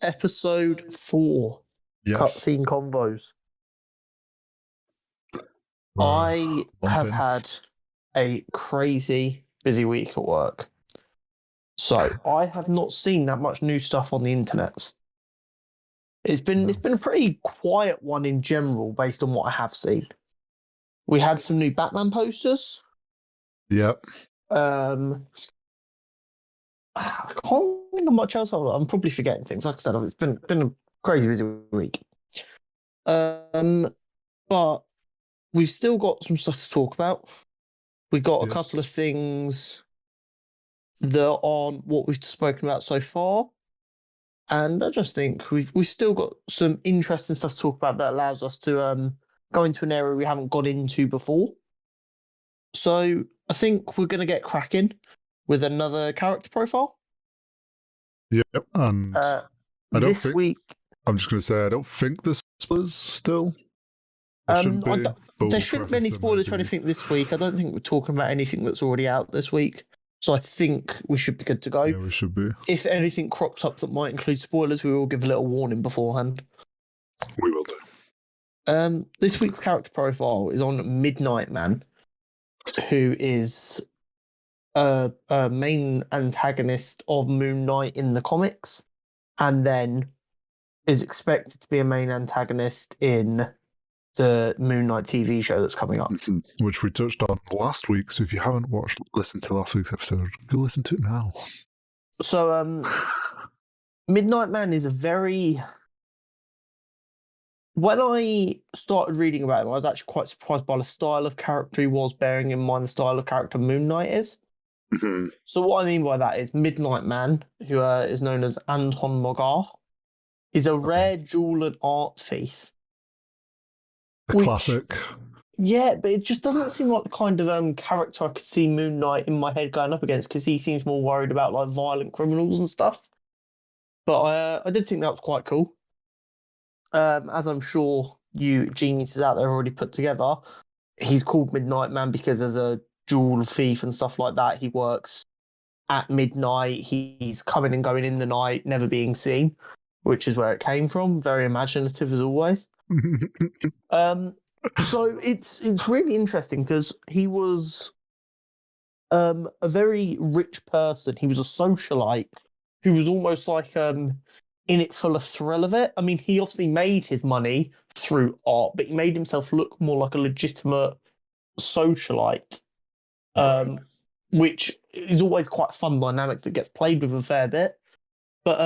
episode 4, Yes. Cutscene Convos. I have had a crazy busy week at work. So I have not seen that much new stuff on the internet. It's been a pretty quiet one in general based on what I have seen. We had some new Batman posters. Yep. I can't think of much else. I'm probably forgetting things. Like I said, it's been a crazy busy week. But we've still got some stuff to talk about. We got a couple of things that aren't what we've spoken about so far. And I just think we've still got some interesting stuff to talk about that allows us to go into an area we haven't got into before. So I think we're going to get cracking with another character profile. Yep. And I don't this think week. I'm just going to say I don't think this was still. There shouldn't be any spoilers for anything this week. I don't think we're talking about anything that's already out this week. So I think we should be good to go. Yeah, we should be. If anything crops up that might include spoilers, we will give a little warning beforehand. We will do. This week's character profile is on Midnight Man, who is a main antagonist of Moon Knight in the comics, and then is expected to be a main antagonist in the Moon Knight TV show that's coming up. Which we touched on last week, so if you haven't listened to last week's episode, go listen to it now. So, Midnight Man is a very... When I started reading about him, I was actually quite surprised by the style of character he was, bearing in mind the style of character Moon Knight is. So what I mean by that is Midnight Man, who is known as Anton Mogar, is a rare jewel and art thief. Classic. Yeah, but it just doesn't seem like the kind of character I could see Moon Knight in my head going up against, because he seems more worried about like violent criminals and stuff. But I did think that was quite cool. As I'm sure you geniuses out there have already put together, he's called Midnight Man because as a jewel thief and stuff like that, he works at midnight. He's coming and going in the night, never being seen, which is where it came from. Very imaginative as always. So it's really interesting because he was a very rich person. He was a socialite who was almost like in it for the thrill of it. I mean, he obviously made his money through art, but he made himself look more like a legitimate socialite, which is always quite a fun dynamic that gets played with a fair bit. But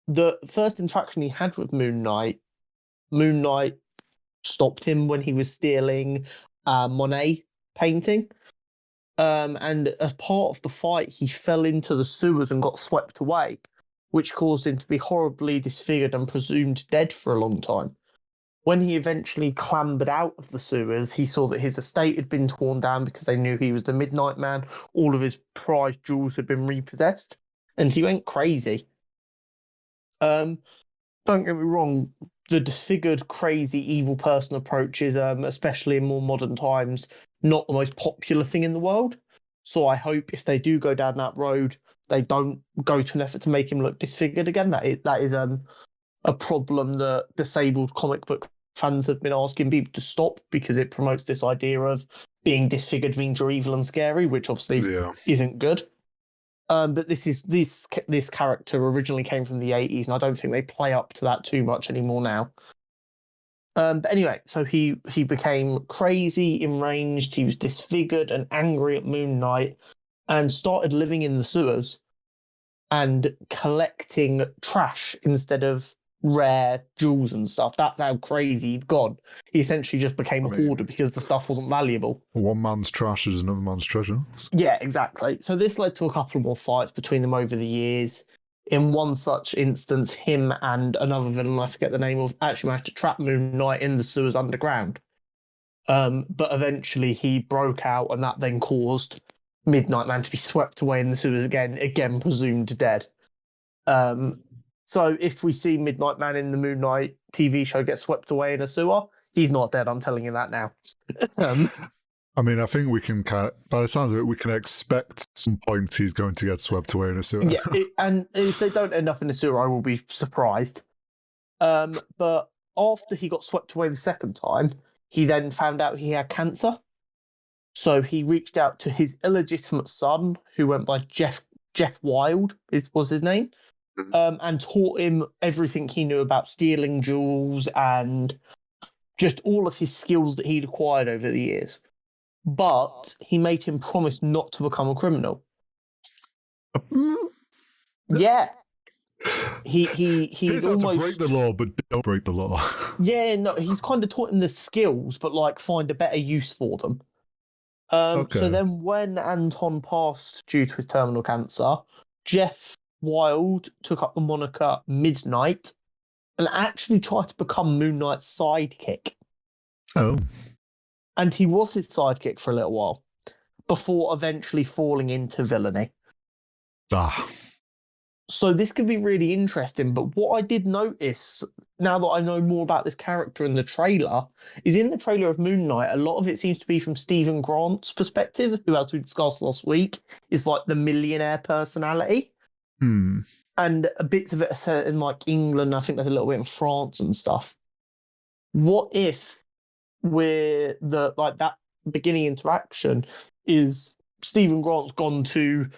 the first interaction he had with Moon Knight stopped him when he was stealing Monet painting. And as part of the fight, he fell into the sewers and got swept away, which caused him to be horribly disfigured and presumed dead for a long time. When he eventually clambered out of the sewers, he saw that his estate had been torn down because they knew he was the Midnight Man. All of his prized jewels had been repossessed, and he went crazy. Don't get me wrong, the disfigured, crazy, evil person approach is, especially in more modern times, not the most popular thing in the world. So I hope if they do go down that road, they don't go to an effort to make him look disfigured again. That is a problem that disabled comic book fans have been asking people to stop, because it promotes this idea of being disfigured means you're evil and scary, which obviously isn't good. But this character originally came from the 80s, and I don't think they play up to that too much anymore now. But anyway, so he became crazy, enraged, he was disfigured and angry at Moon Knight, and started living in the sewers and collecting trash instead of rare jewels and stuff. That's how crazy he'd gone. He essentially just became a hoarder because the stuff wasn't valuable. One man's trash is another man's treasure. Yeah, exactly. So this led to a couple more fights between them over the years. In one such instance, him and another villain, I forget the name of, actually managed to trap Moon Knight in the sewers underground. But eventually he broke out, and that then caused Midnight Man to be swept away in the sewers again presumed dead. So if we see Midnight Man in the Moon Knight TV show get swept away in a sewer, he's not dead, I'm telling you that now. I mean, I think we can by the sounds of it, we can expect some point he's going to get swept away in a sewer. Yeah, and if they don't end up in a sewer, I will be surprised. But after he got swept away the second time, he then found out he had cancer. So he reached out to his illegitimate son, who went by Jeff Wild, was his name, and taught him everything he knew about stealing jewels and just all of his skills that he'd acquired over the years. But he made him promise not to become a criminal. Yeah. He'd almost break the law, but don't break the law. Yeah, no, he's kind of taught him the skills, but like find a better use for them. So then when Anton passed due to his terminal cancer, Jeff Wild took up the moniker Midnight and actually tried to become Moon Knight's sidekick. Oh. And he was his sidekick for a little while before eventually falling into villainy. So this could be really interesting, but what I did notice, now that I know more about this character in the trailer, is in the trailer of Moon Knight, a lot of it seems to be from Stephen Grant's perspective, who, as we discussed last week, is like the millionaire personality. And bits of it are set in like England, I think there's a little bit in France and stuff. What if that beginning interaction is Stephen Grant's gone to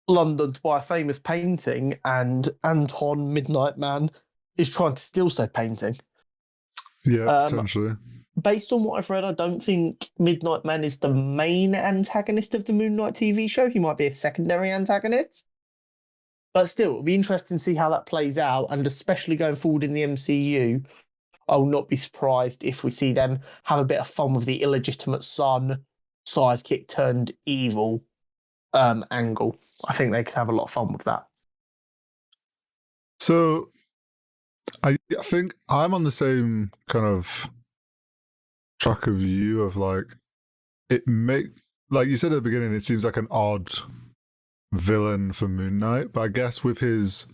London to buy a famous painting and Anton Midnight Man is trying to steal said painting? Yeah, potentially. Based on what I've read, I don't think Midnight Man is the main antagonist of the Moon Knight TV show. He might be a secondary antagonist. But still, it'll be interesting to see how that plays out, and especially going forward in the MCU, I will not be surprised if we see them have a bit of fun with the illegitimate son, sidekick turned evil angle. I think they could have a lot of fun with that. So I think I'm on the same kind of track of you of like like you said at the beginning, it seems like an odd villain for Moon Knight, but I guess with his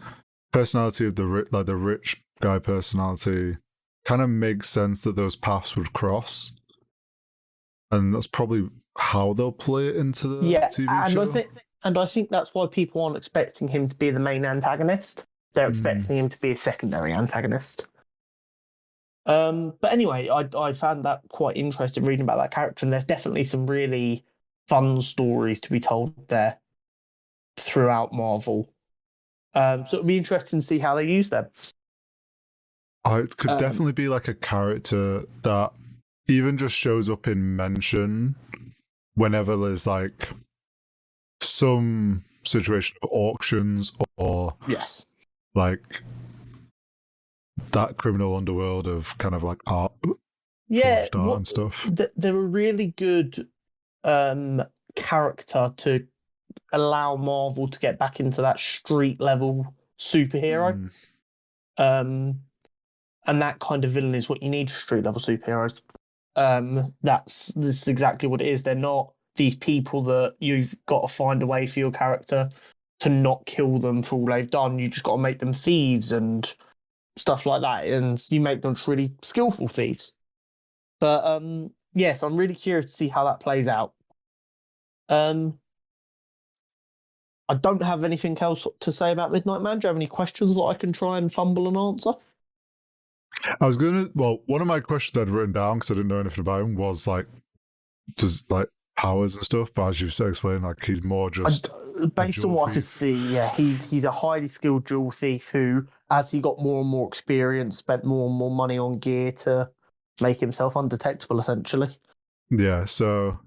personality of the rich guy personality, kind of makes sense that those paths would cross, and that's probably how they'll play it into the TV show. I think that's why people aren't expecting him to be the main antagonist. They're expecting him to be a secondary antagonist. But anyway, I found that quite interesting reading about that character, and there's definitely some really fun stories to be told there throughout Marvel. So it'll be interesting to see how they use them. It could definitely be like a character that even just shows up in mention whenever there's like some situation of auctions or like that criminal underworld of kind of like art, art and stuff. They're a really good character to allow Marvel to get back into that street level superhero. And that kind of villain is what you need for street level superheroes. This is exactly what it is. They're not these people that you've got to find a way for your character to not kill them for all they've done. You just got to make them thieves and stuff like that, and you make them really skillful thieves. But yes, I'm really curious to see how that plays out. I don't have anything else to say about Midnight Man. Do you have any questions that I can try and fumble and answer? One of my questions I'd written down because I didn't know anything about him was like, just like powers and stuff. But as you've explained, like he's more just based on what I can see. Yeah, he's a highly skilled jewel thief who, as he got more and more experience, spent more and more money on gear to make himself undetectable, essentially. Yeah, so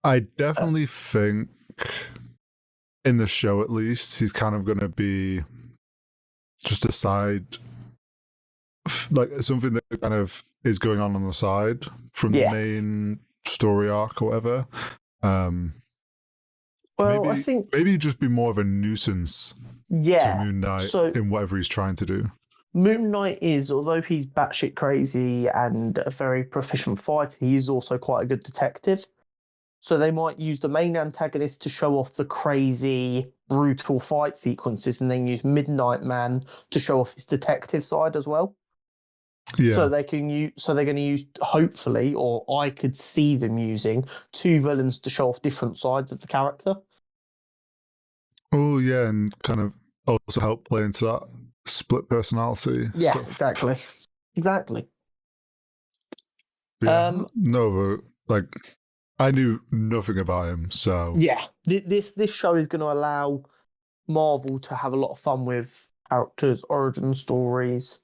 I definitely think in the show, at least, he's kind of going to be just a side, like something that kind of is going on the side from the main story arc or whatever. I think maybe just be more of a nuisance to Moon Knight in whatever he's trying to do. Moon Knight is, although he's batshit crazy and a very proficient fighter, he is also quite a good detective. So they might use the main antagonist to show off the crazy, brutal fight sequences, and then use Midnight Man to show off his detective side as well. Yeah. So they're going to use, hopefully, or I could see them using 2 villains to show off different sides of the character. Oh yeah, and kind of also help play into that split personality stuff. Exactly. Yeah, Nova, like I knew nothing about him, so yeah, this show is going to allow Marvel to have a lot of fun with characters' origin stories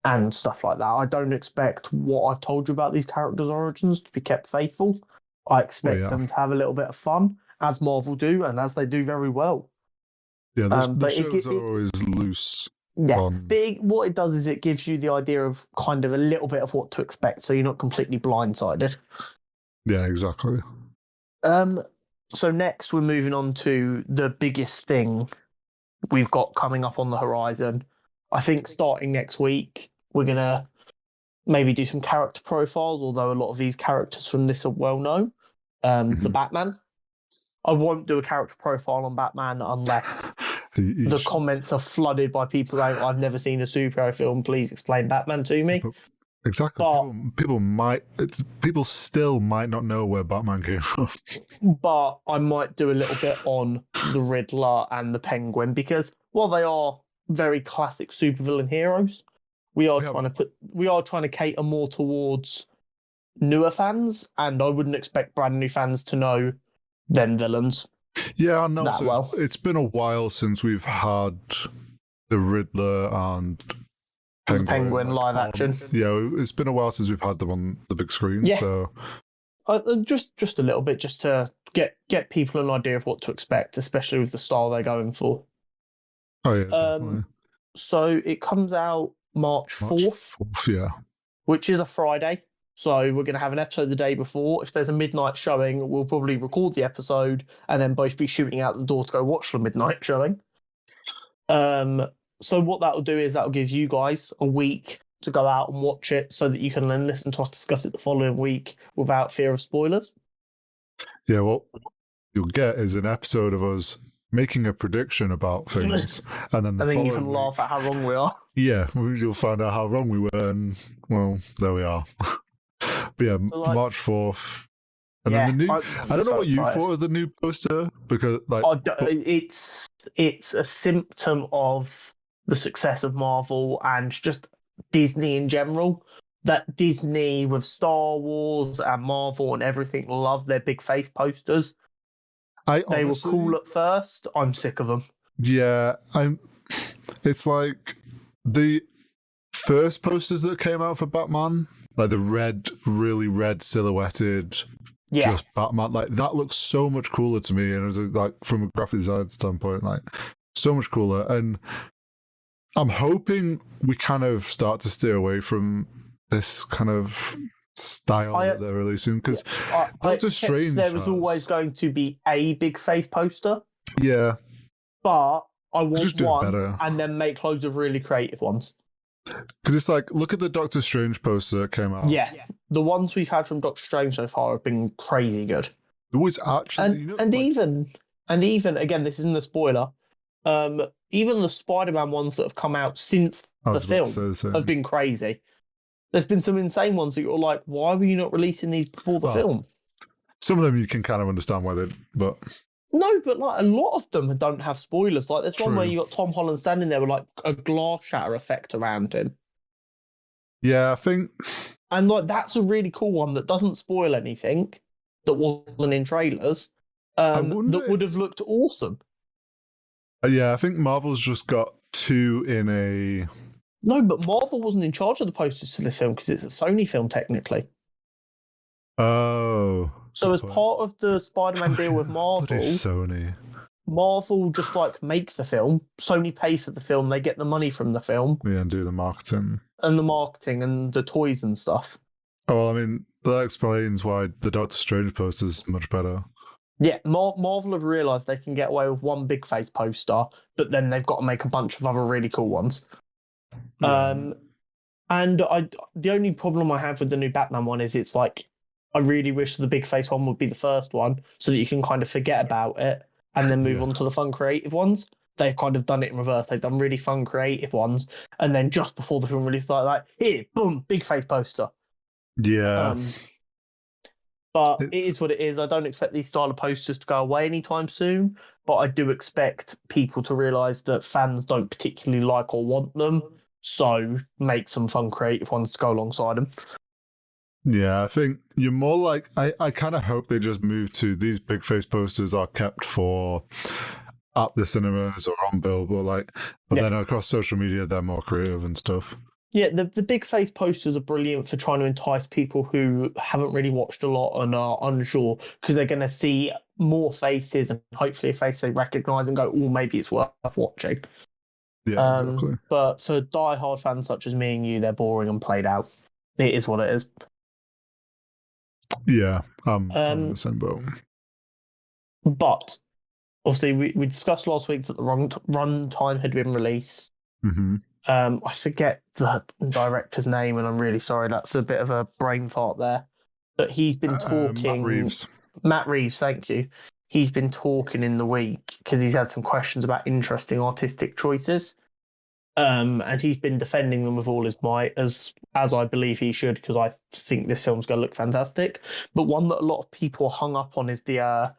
and stuff like that. I don't expect what I've told you about these characters' origins to be kept faithful. I expect them to have a little bit of fun, as Marvel do, and as they do very well. Yeah, the shows are always loose. Yeah, but what it does is it gives you the idea of kind of a little bit of what to expect, so you're not completely blindsided. Yeah, exactly. So next we're moving on to the biggest thing we've got coming up on the horizon. I think starting next week, we're going to maybe do some character profiles, although a lot of these characters from this are well known. The Batman. I won't do a character profile on Batman unless the comments are flooded by people going, I've never seen a superhero film, please explain Batman to me. Exactly. People still might not know where Batman came from. But I might do a little bit on the Riddler and the Penguin, because while they are very classic supervillain heroes, we are trying to cater more towards newer fans, and I wouldn't expect brand new fans to know them villains. Yeah, and also it's been a while since we've had the Riddler and Penguin live action. Yeah, it's been a while since we've had them on the big screen. Yeah. So just a little bit, just to get people an idea of what to expect, especially with the style they're going for. Oh yeah, definitely. So it comes out March 4th. Yeah. Which is a Friday. So we're going to have an episode the day before. If there's a midnight showing, we'll probably record the episode and then both be shooting out the door to go watch the midnight showing. So what that'll do is that'll give you guys a week to go out and watch it, so that you can then listen to us discuss it the following week without fear of spoilers. Yeah, what you'll get is an episode of us making a prediction about things, and then you can laugh at how wrong we are. Yeah, you'll find out how wrong we were, and well, there we are. But yeah, so March 4th. And then the new, I don't know what you thought of the new poster, because it's a symptom of the success of Marvel and just Disney in general. That Disney with Star Wars and Marvel and everything love their big face posters. They were cool at first. I'm sick of them. Yeah, it's like the first posters that came out for Batman, like the really red silhouetted, just Batman. Like that looks so much cooler to me, and it was like from a graphic design standpoint, like so much cooler. And I'm hoping we kind of start to steer away from this kind of style that they're releasing, because Doctor Strange, there was always going to be a big face poster. Yeah, but I want one better, and then make loads of really creative ones. Because it's like, look at the Doctor Strange poster that came out. Yeah, the ones we've had from Doctor Strange so far have been crazy good. Oh, it's actually, even again, this isn't a spoiler. Even the Spider-Man ones that have come out since the film have been crazy. There's been some insane ones that you're like, why were you not releasing these before the film? Some of them you can kind of understand why but no, but like a lot of them don't have spoilers. Like there's one where you got Tom Holland standing there with like a glass shatter effect around him. Yeah, I think, and like that's a really cool one that doesn't spoil anything, that wasn't in trailers. That would have looked awesome. Yeah, I think Marvel's just got two in a. No, but Marvel wasn't in charge of the posters to this film because it's a Sony film technically. Oh. So as part of the Spider-Man deal with Marvel, Sony. Marvel just like make the film. Sony pay for the film. They get the money from the film. Yeah, and do the marketing. And the toys and stuff. Oh, well, I mean, that explains why the Doctor Strange poster is much better. Yeah, Marvel have realised they can get away with one big face poster, but then they've got to make a bunch of other really cool ones. Yeah. And the only problem I have with the new Batman one is it's like, I really wish the big face one would be the first one so that you can kind of forget about it and then move on to the fun creative ones. they've kind of done it in reverse. They've done really fun, creative ones, and then just before the film release, like here, boom, big face poster. Yeah. But it is what it is. I don't expect these style of posters to go away anytime soon, but I do expect people to realise that fans don't particularly like or want them, so make some fun, creative ones to go alongside them. Yeah, I think you're more like, I kind of hope they just move to these big face posters are kept for at the cinemas or on billboard, but then across social media, they're more creative and stuff. Yeah, the big face posters are brilliant for trying to entice people who haven't really watched a lot and are unsure, because they're going to see more faces and hopefully a face they recognise and go, oh, maybe it's worth watching. Yeah, exactly. But for die-hard fans such as me and you, they're boring and played out. It is what it is. Yeah, I'm in the same boat. But obviously, we discussed last week that the run time had been released. Mm-hmm. I forget the director's name, and I'm really sorry. That's a bit of a brain fart there. But he's been talking. Matt Reeves, thank you. He's been talking in the week because he's had some questions about interesting artistic choices. And he's been defending them with all his might, as I believe he should, because I think this film's going to look fantastic. But one that a lot of people are hung up on is the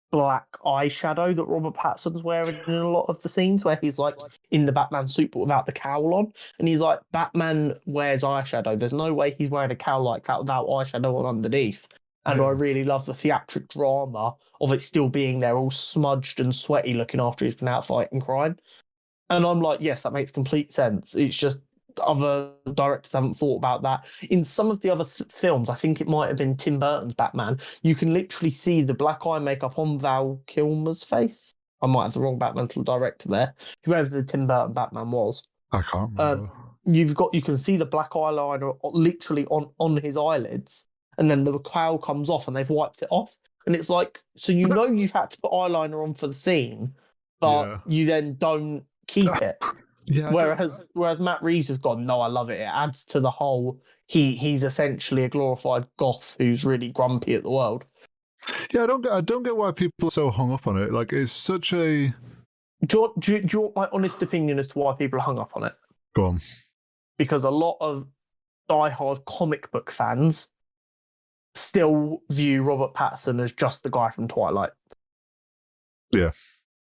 black eyeshadow that Robert Pattinson's wearing in a lot of the scenes, where he's like in the Batman suit but without the cowl on. And he's like, Batman wears eyeshadow. There's no way he's wearing a cowl like that without eyeshadow on underneath. And I really love the theatric drama of it still being there, all smudged and sweaty looking after he's been out fighting crime. And I'm like, yes, that makes complete sense. It's just other directors haven't thought about that. In some of the other films, I think it might have been Tim Burton's Batman, you can literally see the black eye makeup on Val Kilmer's face. I might have the wrong Batman director there. Whoever the Tim Burton Batman was. I can't remember. You can see the black eyeliner literally on his eyelids, and then the cloud comes off and they've wiped it off. And it's like, so you've had to put eyeliner on for the scene, but you then don't keep it. Whereas Matt Reeves has gone, no, I love it. It adds to the whole. He's essentially a glorified goth who's really grumpy at the world. Yeah, I don't get why people are so hung up on it. Like, it's such a. Do you want my honest opinion as to why people are hung up on it? Go on. Because a lot of diehard comic book fans still view Robert Pattinson as just the guy from Twilight. Yeah.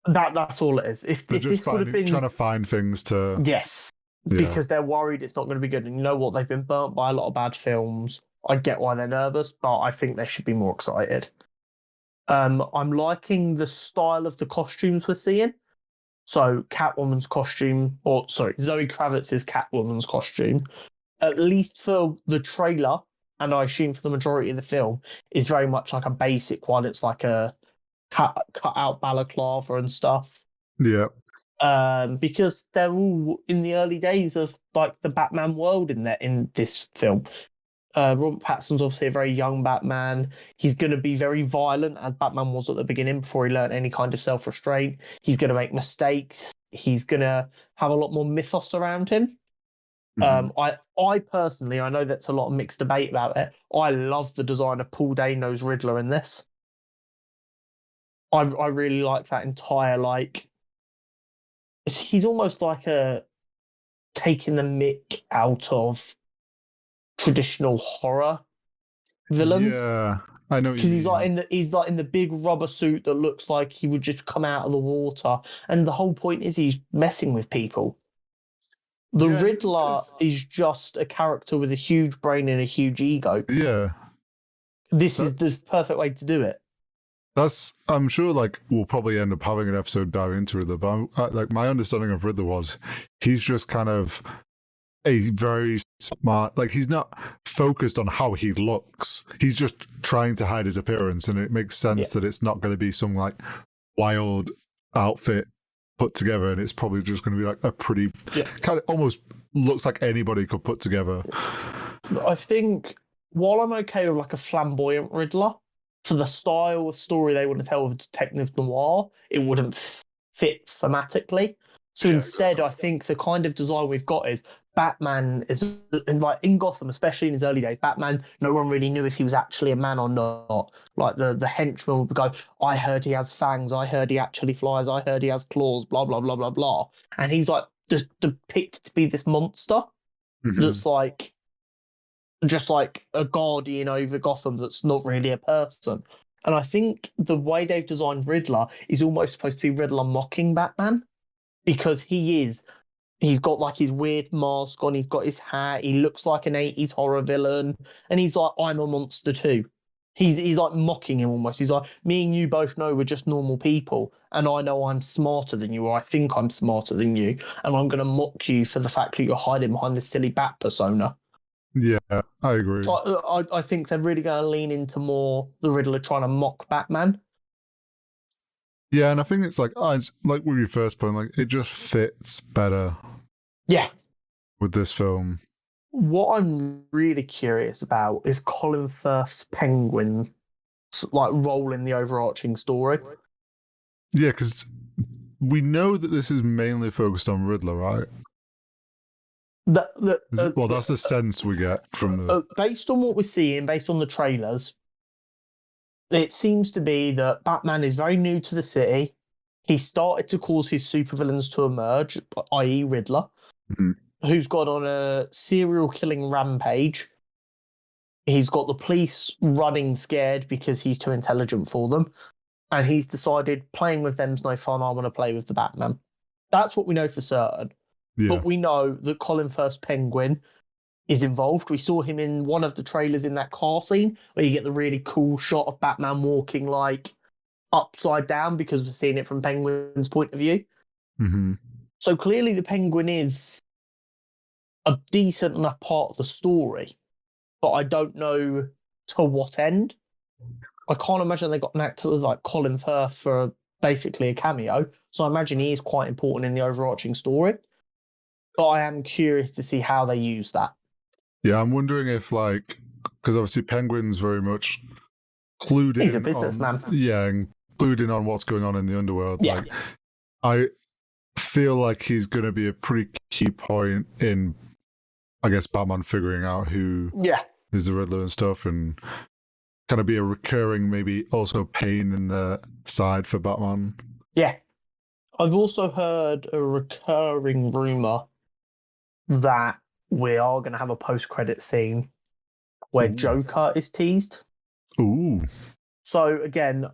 That's all it is. If this would have been trying to find things to because they're worried it's not going to be good, and you know what, they've been burnt by a lot of bad films. I get why they're nervous, but I think they should be more excited. I'm liking the style of the costumes we're seeing. So Catwoman's costume, Zoe Kravitz's Catwoman's costume, at least for the trailer, and I assume for the majority of the film, is very much like a basic one. It's like a cut out balaclava and stuff. Yeah. Because they're all in the early days of like the Batman world in this film. Robert Pattinson's obviously a very young Batman. He's going to be very violent, as Batman was at the beginning, before he learned any kind of self-restraint. He's going to make mistakes. He's going to have a lot more mythos around him. Mm-hmm. I personally, I know that's a lot of mixed debate about it. I love the design of Paul Dano's Riddler in this. I really like that entire, he's almost like taking the mick out of traditional horror villains. Yeah, I know. Because he's like in the big rubber suit that looks like he would just come out of the water, and the whole point is he's messing with people. The Riddler is just a character with a huge brain and a huge ego. Yeah, this is the perfect way to do it. I'm sure, we'll probably end up having an episode diving into Riddler, but my understanding of Riddler was he's just kind of a very smart, he's not focused on how he looks. He's just trying to hide his appearance, and it makes sense that it's not going to be some wild outfit put together, and it's probably just going to be a pretty kind of almost looks like anybody could put together. I think while I'm okay with a flamboyant Riddler, for the style of story they want to tell with detective noir, it wouldn't fit thematically. So instead, I think the kind of design we've got is Batman is like in Gotham, especially in his early days. Batman, no one really knew if he was actually a man or not. Like the henchmen would go, "I heard he has fangs. I heard he actually flies. I heard he has claws." Blah blah blah blah blah. And he's like just depicted to be this monster that's like just like a guardian over Gotham that's not really a person. And I think the way they've designed Riddler is almost supposed to be Riddler mocking Batman because he's got like his weird mask on, he's got his hat, he looks like an 80s horror villain, and he's like, I'm a monster too. He's like mocking him almost. He's like, me and you both know we're just normal people, and I know I'm smarter than you, or I think I'm smarter than you, and I'm going to mock you for the fact that you're hiding behind this silly bat persona. Yeah, I agree. So I think they're really going to lean into more the Riddler trying to mock Batman. Yeah, and I think it's like with your first point, like it just fits better. Yeah. With this film. What I'm really curious about is Colin Firth's Penguin, like role in the overarching story. Yeah, because we know that this is mainly focused on Riddler, right? Well, that's the sense we get from the... based on what we're seeing, based on the trailers, it seems to be that Batman is very new to the city. He started to cause his supervillains to emerge, i.e. Riddler, who's gone on a serial killing rampage. He's got the police running scared because he's too intelligent for them. And he's decided playing with them's no fun, I want to play with the Batman. That's what we know for certain. Yeah. But we know that Colin Firth's Penguin is involved. We saw him in one of the trailers in that car scene where you get the really cool shot of Batman walking like upside down because we're seeing it from Penguin's point of view. So clearly the Penguin is a decent enough part of the story, but I don't know to what end. I can't imagine they got an actor like Colin Firth for basically a cameo, so I imagine he is quite important in the overarching story. But I am curious to see how they use that. Yeah, I'm wondering if, like, because obviously Penguin's very much clued in. He's a businessman. Yeah, and clued in on what's going on in the underworld. Yeah. Like, I feel like he's going to be a pretty key point in, I guess, Batman figuring out who is the Riddler and stuff, and kind of be a recurring, maybe also pain in the side for Batman. Yeah. I've also heard a recurring rumour that we are going to have a post-credit scene where Joker is teased. Ooh. So, again,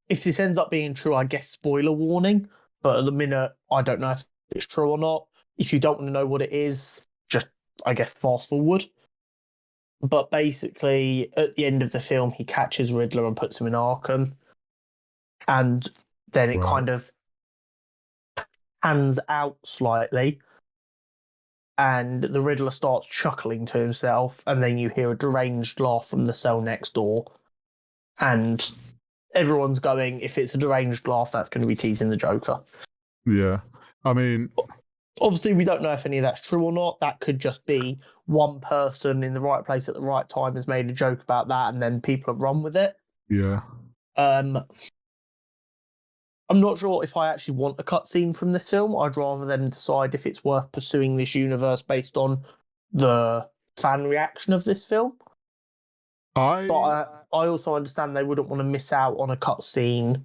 if this ends up being true, I guess spoiler warning, but at the minute, I don't know if it's true or not. If you don't want to know what it is, just, I guess, fast forward. But basically, at the end of the film, he catches Riddler and puts him in Arkham. And then it kind of pans out slightly. And the Riddler starts chuckling to himself. And then you hear a deranged laugh from the cell next door. And everyone's going, if it's a deranged laugh, that's going to be teasing the Joker. Yeah. I mean... Obviously, we don't know if any of that's true or not. That could just be one person in the right place at the right time has made a joke about that, and then people have run with it. Yeah. I'm not sure if I actually want a cutscene from this film. I'd rather them decide if it's worth pursuing this universe based on the fan reaction of this film. But I also understand they wouldn't want to miss out on a cutscene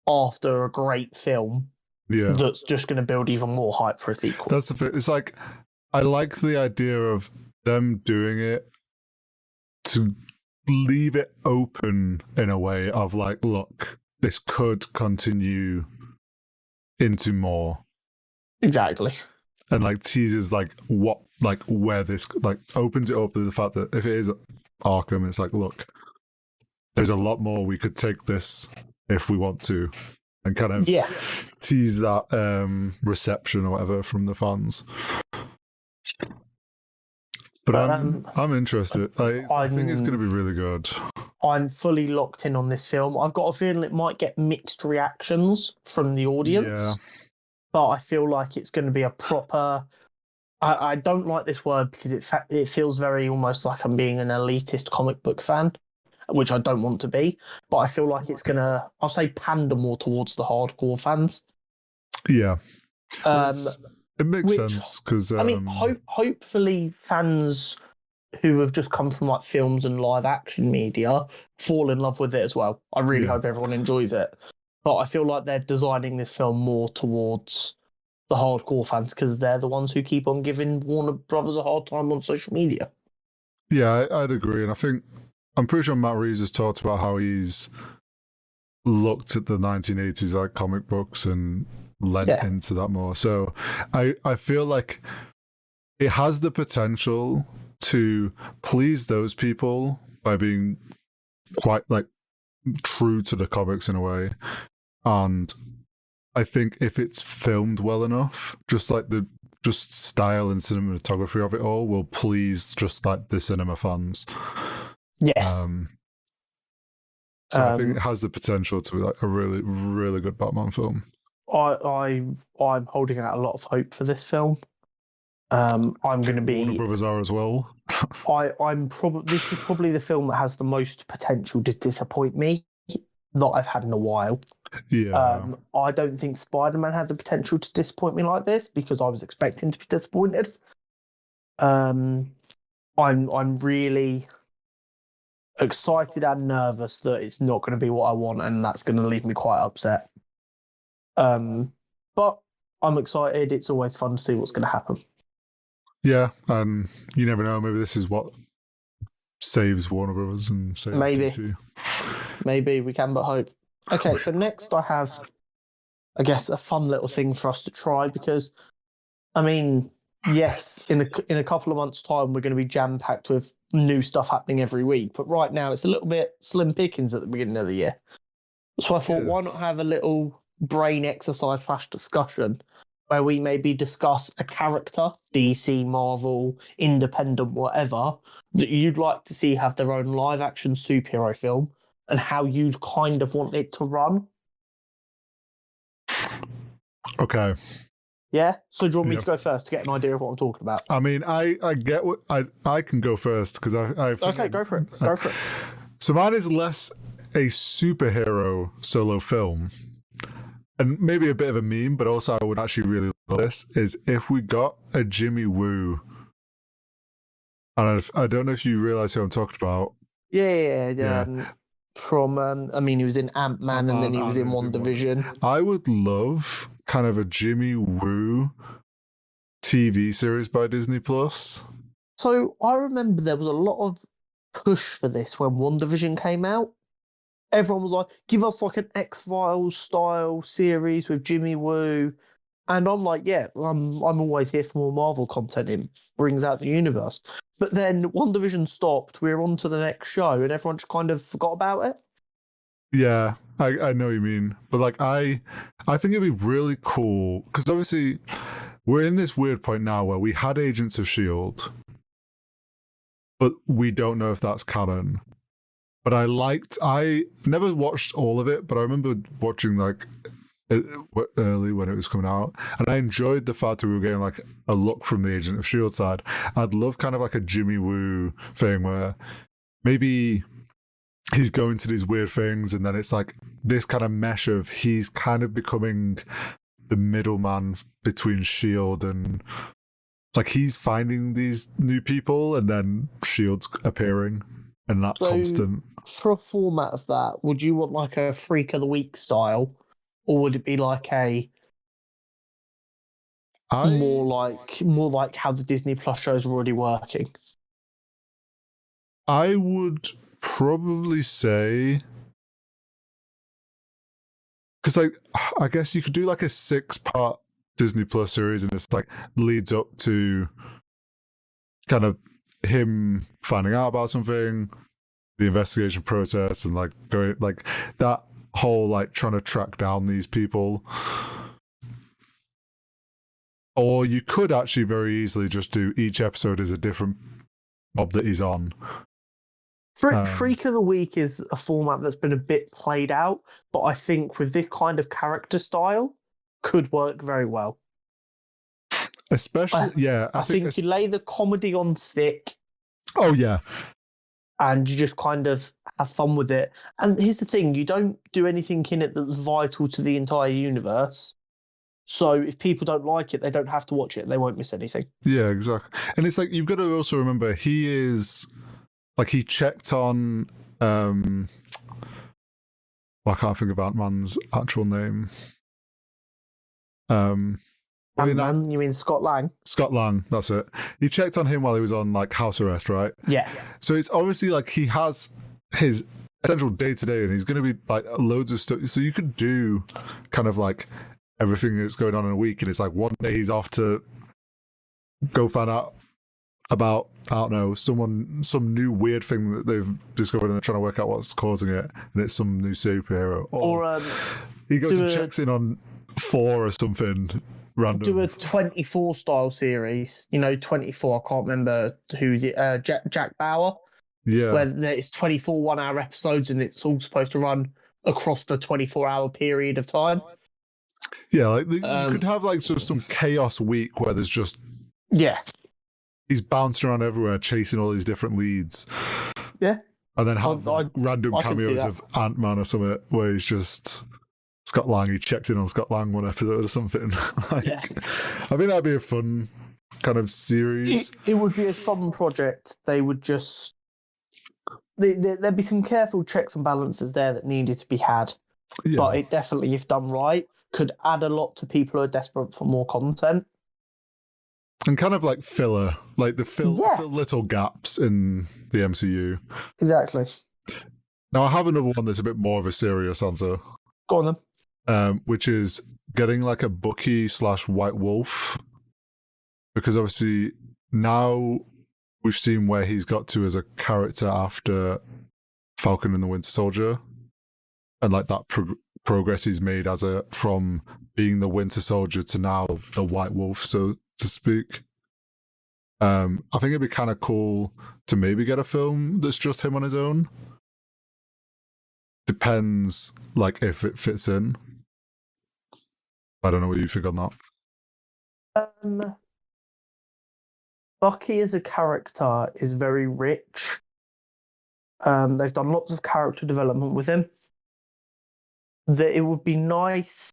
after a great film. Yeah. That's just going to build even more hype for a sequel. That's the thing. It's like, I like the idea of them doing it to leave it open in a way of like, look, this could continue into more. Exactly. And like teases like what, like where this, like opens it up to the fact that if it is Arkham, it's like, look, there's a lot more we could take this if we want to. And kind of tease that reception or whatever from the fans. But I'm interested. I think it's going to be really good. I'm fully locked in on this film. I've got a feeling it might get mixed reactions from the audience. Yeah. But I feel like it's going to be a proper... I don't like this word because it feels very almost like I'm being an elitist comic book fan, which I don't want to be, but I feel like it's going to, I'll say, pander more towards the hardcore fans. Yeah. It makes which, sense because I mean, hopefully fans who have just come from like films and live action media fall in love with it as well. I really hope everyone enjoys it. But I feel like they're designing this film more towards the hardcore fans because they're the ones who keep on giving Warner Brothers a hard time on social media. Yeah, I'd agree. And I think, I'm pretty sure Matt Reeves has talked about how he's looked at the 1980s like comic books and lent into that more. So I feel like it has the potential to please those people by being quite like true to the comics in a way. And I think if it's filmed well enough, just style and cinematography of it all will please just like the cinema fans. Yes. So I think it has the potential to be like a really, really good Batman film. I'm holding out a lot of hope for this film. I'm going to be. Warner Brothers are as well. This is probably the film that has the most potential to disappoint me that I've had in a while. Yeah. I don't think Spider-Man had the potential to disappoint me like this because I was expecting to be disappointed. I'm really excited and nervous that it's not going to be what I want, and that's going to leave me quite upset. But I'm excited. It's always fun to see what's going to happen. Yeah, and you never know. Maybe this is what saves Warner Brothers and saves DC. Maybe we can but hope. Okay, so next I have, I guess, a fun little thing for us to try because, I mean, yes, in a couple of months' time we're going to be jam-packed with new stuff happening every week, but right now it's a little bit slim pickings at the beginning of the year. So I thought, why not have a little brain exercise / discussion where we maybe discuss a character, DC, Marvel, independent, whatever, that you'd like to see have their own live-action superhero film and how you'd kind of want it to run. Okay. Yeah? So do you want me to go first to get an idea of what I'm talking about? I mean, I get what... I can go first because I okay, go for it. Go for it. So mine is less a superhero solo film. And maybe a bit of a meme, but also I would actually really love this, is if we got a Jimmy Woo. And I don't know if you realise who I'm talking about. Yeah. From, I mean, he was in Ant-Man and then he was in WandaVision. I would love kind of a Jimmy Woo TV series by Disney Plus. So I remember there was a lot of push for this when WandaVision came out. Everyone was like, give us like an X-Files style series with Jimmy Woo. And I'm like, yeah, I'm always here for more Marvel content. It brings out the universe. But then WandaVision stopped. We were on to the next show and everyone just kind of forgot about it. Yeah, I know what you mean. But like, I think it'd be really cool because obviously we're in this weird point now where we had Agents of S.H.I.E.L.D., but we don't know if that's canon. But I never watched all of it, but I remember watching like early when it was coming out, and I enjoyed the fact that we were getting like a look from the Agent of S.H.I.E.L.D. side. I'd love kind of like a Jimmy Woo thing where maybe he's going to these weird things, and then it's like this kind of mesh of he's kind of becoming the middleman between S.H.I.E.L.D. and like he's finding these new people, and then S.H.I.E.L.D's appearing. And that constant. For a format of that, would you want like a Freak of the Week style, or would it be like more like how the Disney Plus shows are already working? I would probably say, because like I guess you could do like a 6-part Disney Plus series, and it's like leads up to kind of him finding out about something, the investigation process, and like going like that whole like trying to track down these people. Or you could actually very easily just do each episode is a different mob that he's on. Freak of the Week is a format that's been a bit played out, but I think with this kind of character style could work very well. Especially, I think you lay the comedy on thick. Oh, yeah. And you just kind of have fun with it. And here's the thing, you don't do anything in it that's vital to the entire universe. So if people don't like it, they don't have to watch it. They won't miss anything. Yeah, exactly. And it's like, you've got to also remember, he is, like, he checked on, well, I can't think of Ant-Man's actual name. Ant-Man, you mean Scott Lang? Scott Lang, that's it. He checked on him while he was on, like, house arrest, right? Yeah. So it's obviously like he has his essential day-to-day, and he's going to be like loads of stuff. So you could do kind of like everything that's going on in a week, and it's like one day he's off to go find out about, I don't know, some new weird thing that they've discovered, and they're trying to work out what's causing it, and it's some new superhero. Or he goes and checks in on Thor or something random. Do a 24 style series. 24. I can't remember who's it. Jack Bauer. Yeah. Where it's 24 1-hour episodes, and it's all supposed to run across the 24-hour period of time. Yeah, like you could have like sort of some chaos week where there's just he's bouncing around everywhere chasing all these different leads. Yeah, and then have random cameos of Ant-Man or something where he's just Scott Lang. He checks in on Scott Lang one episode or something. I think that'd be a fun kind of series. It would be a fun project. They would just there'd be some careful checks and balances there that needed to be had. Yeah. But it definitely, if done right, could add a lot to people who are desperate for more content. And kind of like filler, like fill little gaps in the MCU. Exactly. Now I have another one that's a bit more of a serious answer. Go on then. Which is getting like a Bucky/White Wolf. Because obviously now we've seen where he's got to as a character after Falcon and the Winter Soldier. And like that progress he's made from being the Winter Soldier to now the White Wolf, so to speak. I think it'd be kind of cool to maybe get a film that's just him on his own. Depends, like, if it fits in. I don't know what you think on that. Bucky as a character is very rich. They've done lots of character development with him. That it would be nice.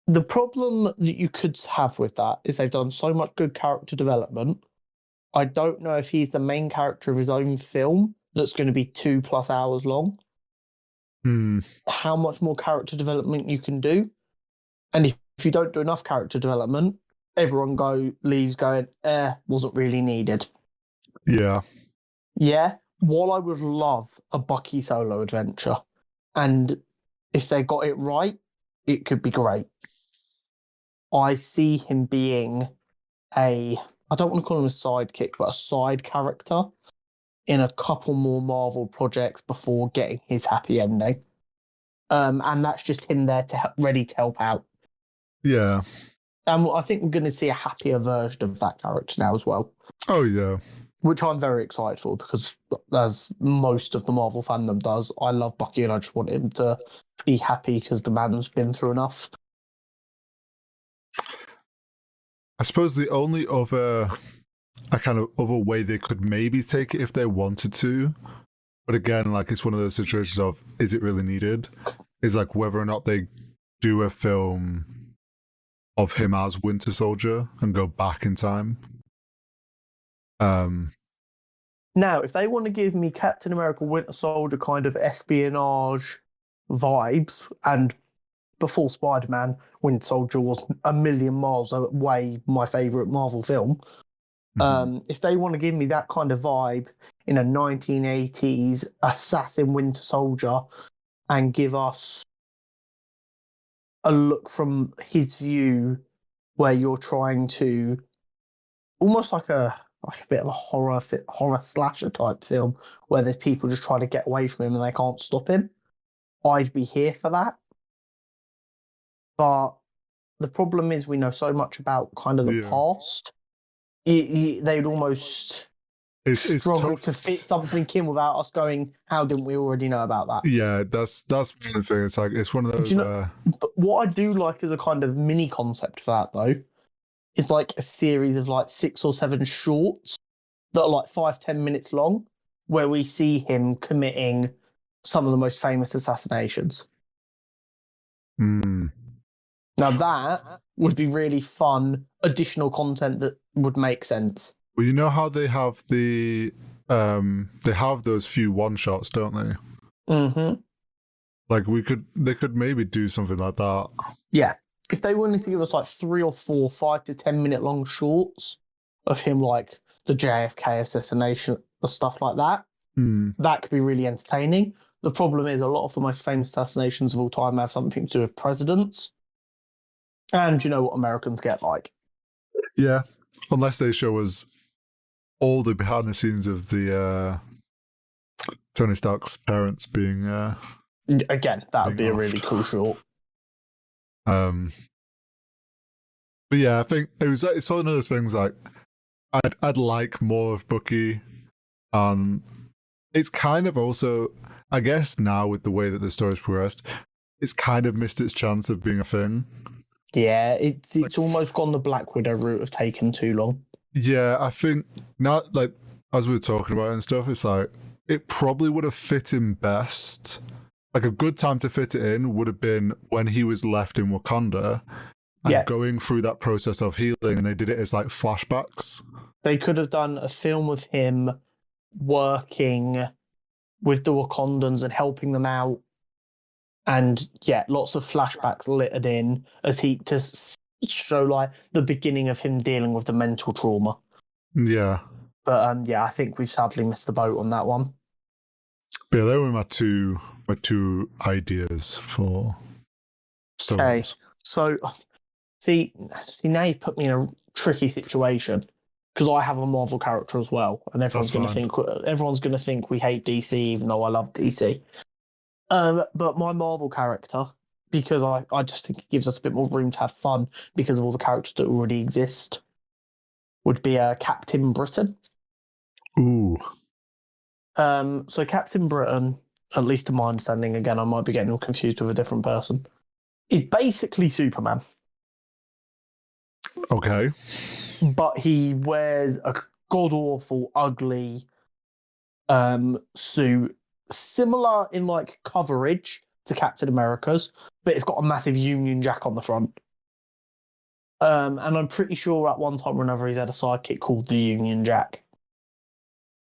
The problem that you could have with that is they've done so much good character development. I don't know if he's the main character of his own film that's going to be 2+ hours long. How much more character development you can do. And if you don't do enough character development, everyone leaves going, wasn't really needed. Yeah. Yeah. While I would love a Bucky solo adventure, and if they got it right, it could be great. I see him being I don't want to call him a sidekick, but a side character in a couple more Marvel projects before getting his happy ending. And that's just him there ready to help out. Yeah. And I think we're going to see a happier version of that character now as well. Oh, yeah. Which I'm very excited for, because as most of the Marvel fandom does, I love Bucky and I just want him to be happy because the man's been through enough. I suppose the only other way they could maybe take it if they wanted to, but again, like, it's one of those situations of, is it really needed? Is like whether or not they do a film of him as Winter Soldier and go back in time. Now, if they want to give me Captain America Winter Soldier kind of espionage vibes, and before Spider-Man, Winter Soldier was a million miles away my favourite Marvel film. If they want to give me that kind of vibe in a 1980s assassin Winter Soldier and give us a look from his view where you're trying to almost like a bit of a horror slasher type film where there's people just trying to get away from him and they can't stop him, I'd be here for that. But the problem is we know so much about kind of the past. They'd almost struggle to fit something in without us going, how didn't we already know about that? Yeah, that's one of the things. It's like, it's one of those. But what I do like as a kind of mini concept for that, though, is like a series of like 6 or 7 shorts that are like 5-10 minutes long, where we see him committing some of the most famous assassinations. Now that would be really fun additional content that would make sense. Well, you know how they have they have those few one shots, don't they? Mm-hmm. Like they could maybe do something like that. Yeah. If they wanted to give us like 3 or 4 5 to 10 minute long shorts of him, like the JFK assassination or stuff like that, that could be really entertaining. The problem is a lot of the most famous assassinations of all time have something to do with presidents. And you know what Americans get like. Yeah. Unless they show us all the behind the scenes of the Tony Stark's parents being again, that would be a really cool short. But yeah, I think it's one of those things like I'd like more of Bucky. It's kind of also, I guess now with the way that the story's progressed, it's kind of missed its chance of being a thing. Yeah, it's almost gone the Black Widow route of taking too long. Yeah, I think now, like, as we were talking about it and stuff, it's like, it probably would have fit in best. Like, a good time to fit it in would have been when he was left in Wakanda and going through that process of healing, and they did it as, like, flashbacks. They could have done a film with him working with the Wakandans and helping them out. And, yeah, lots of flashbacks littered in as to show, like, the beginning of him dealing with the mental trauma. Yeah. But, yeah, I think we've sadly missed the boat on that one. But yeah, they were my two ideas for stories. Okay, so see, now you've put me in a tricky situation because I have a Marvel character as well, and everyone's going to think we hate DC, even though I love DC. But my Marvel character, because I just think it gives us a bit more room to have fun because of all the characters that already exist, would be Captain Britain. Ooh. So Captain Britain, at least to my understanding, again, I might be getting all confused with a different person, is basically Superman. Okay. But he wears a god-awful, ugly suit, similar in, like, coverage to Captain America's, but it's got a massive Union Jack on the front. And I'm pretty sure at one time or another he's had a sidekick called the Union Jack.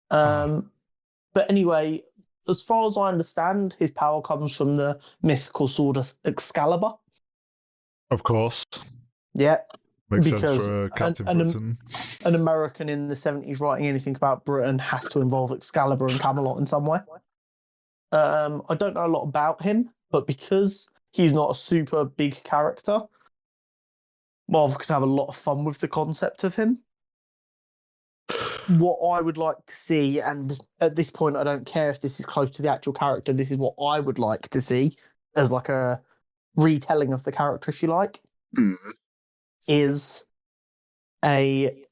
But anyway, as far as I understand, his power comes from the mythical sword Excalibur. Of course. Yeah. Makes sense for Captain Britain. An American in the 70s writing anything about Britain has to involve Excalibur and Camelot in some way. I don't know a lot about him, but because he's not a super big character, Marvel could have a lot of fun with the concept of him. What I would like to see, and at this point I don't care if this is close to the actual character, this is what I would like to see as like a retelling of the character, if you like, is a